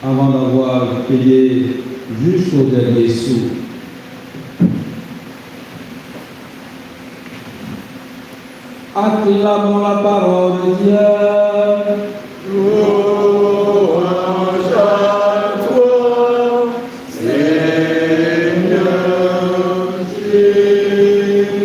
avant d'avoir payé jusqu'au dernier sou. Acclamons la parole de Dieu. Louange à toi, Seigneur Jésus.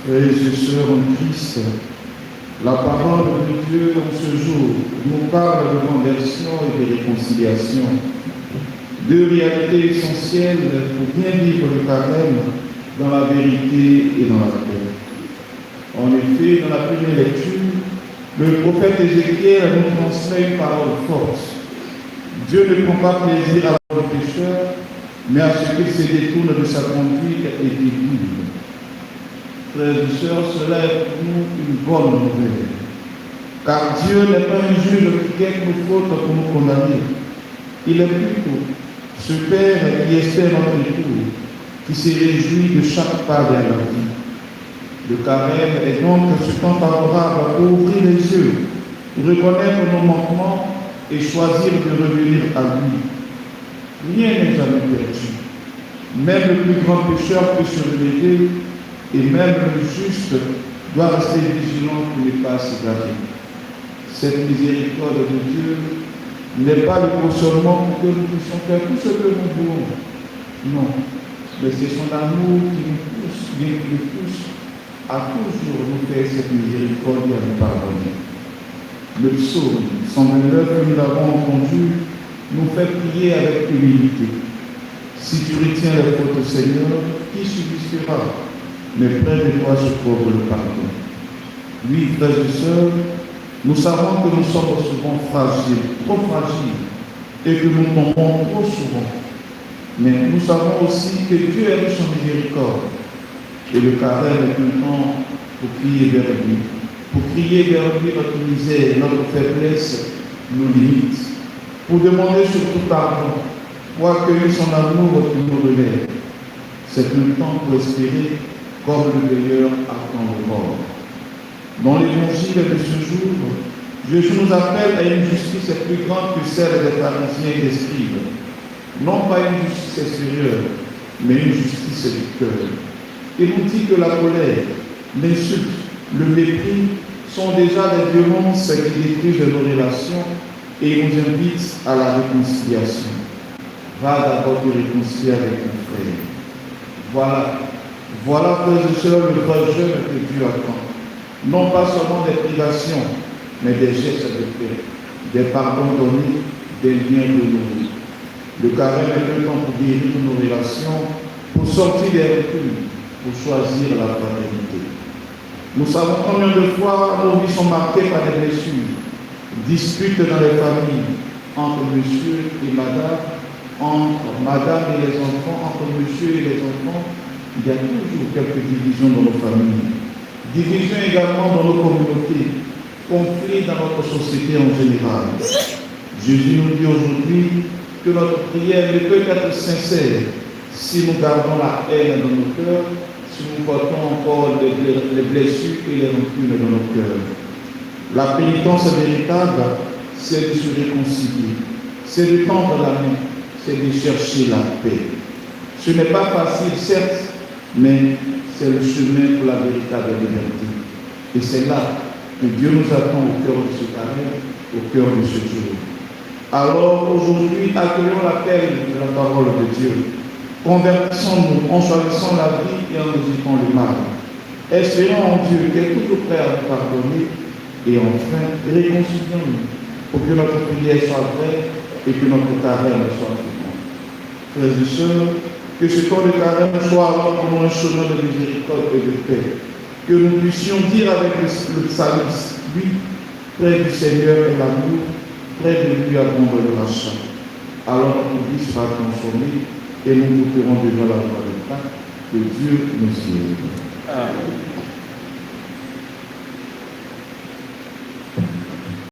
Frères et sœurs en Christ, la parole de Dieu en ce jour nous parle de conversion et de réconciliation, deux réalités essentielles pour bien vivre le carême dans la vérité et dans la paix. En effet, dans la première lecture, le prophète Ézéchiel nous transmet une parole forte. Dieu ne prend pas plaisir à la pécheur, mais à ce qu'il se détourne de sa conduite et qu'il vive. Frères et sœurs, cela est pour nous une bonne nouvelle. Car Dieu n'est pas un juge qui guette nos fautes pour nous condamner. Il est plutôt ce Père qui espère notre retour, qui se réjouit de chaque pas vers la vie. Le carême est donc ce temps favorable pour ouvrir les yeux, reconnaître nos manquements et choisir de revenir à lui. Rien n'est jamais perdu. Même le plus grand pécheur peut se relever et même le juste doit rester vigilant pour ne pas s'égarer. Cette miséricorde de Dieu n'est pas le consolement pour que nous puissions faire tout ce que nous voulons. Non, mais c'est son amour qui nous pousse à toujours nous faire cette miséricorde et à nous pardonner. Le psaume 129 que nous avons entendu nous fait prier avec humilité. Si tu retiens les fautes, Seigneur, qui subsistera? Mais près de toi se trouve le pardon. Oui, frères et sœurs, nous savons que nous sommes souvent fragiles, trop fragiles, et que nous tombons trop souvent. Mais nous savons aussi que Dieu est riche en miséricorde. Et le carême est un temps pour crier vers lui. Pour crier vers lui notre misère, notre faiblesse, nos limites. Pour demander surtout pardon, pour accueillir son amour qui nous relève. C'est un temps pour espérer comme le meilleur attend le mort. Dans l'évangile de ce jour, Jésus nous appelle à une justice plus grande que celle des pharisiens et des scribes. Non pas une justice extérieure, mais une justice du cœur. Il nous dit que la colère, l'insulte, le mépris sont déjà des violences qui détruisent nos relations et nous invitent à la réconciliation. Va d'abord te réconcilier avec ton frère. Voilà, frères et sœurs, le vrai jeûne que Dieu attend. Non pas seulement des privations, mais des gestes de paix, des pardons donnés, des liens renouvelés. Le carême est un temps pour guérir nos relations, pour sortir des reculs, pour choisir la fraternité. Nous savons combien de fois nos vies sont marquées par des blessures, disputes dans les familles, entre monsieur et madame, entre madame et les enfants, entre monsieur et les enfants. Il y a toujours quelques divisions dans nos familles, divisions également dans nos communautés, conflits dans notre société en général. Jésus nous dit aujourd'hui que notre prière ne peut être sincère si nous gardons la haine dans nos cœurs, si nous portons encore les blessures et les rancunes dans nos cœurs. La pénitence véritable, c'est de se réconcilier, c'est de tendre la main, c'est de chercher la paix. Ce n'est pas facile, certes, mais c'est le chemin pour la véritable liberté. Et c'est là que Dieu nous attend au cœur de ce carême, au cœur de ce jour. Alors aujourd'hui, accueillons l'appel de la parole de Dieu. Convertissons-nous en choisissant la vie et en évitant le mal. Espérons en Dieu qui est toujours prêt à nous pardonner et enfin réconcilions-nous pour que notre prière soit vraie et que notre carême soit fécond. Frères et sœurs, que ce temps de carême soit alors pour nous un chemin de miséricorde et de paix. Que nous puissions dire avec le psalmiste, lui, près du Seigneur est l'amour, près de lui abonde le rachat. Alors notre vie sera transformée et nous goûterons déjà la joie de Pâques. Que Dieu nous y aide. Amen.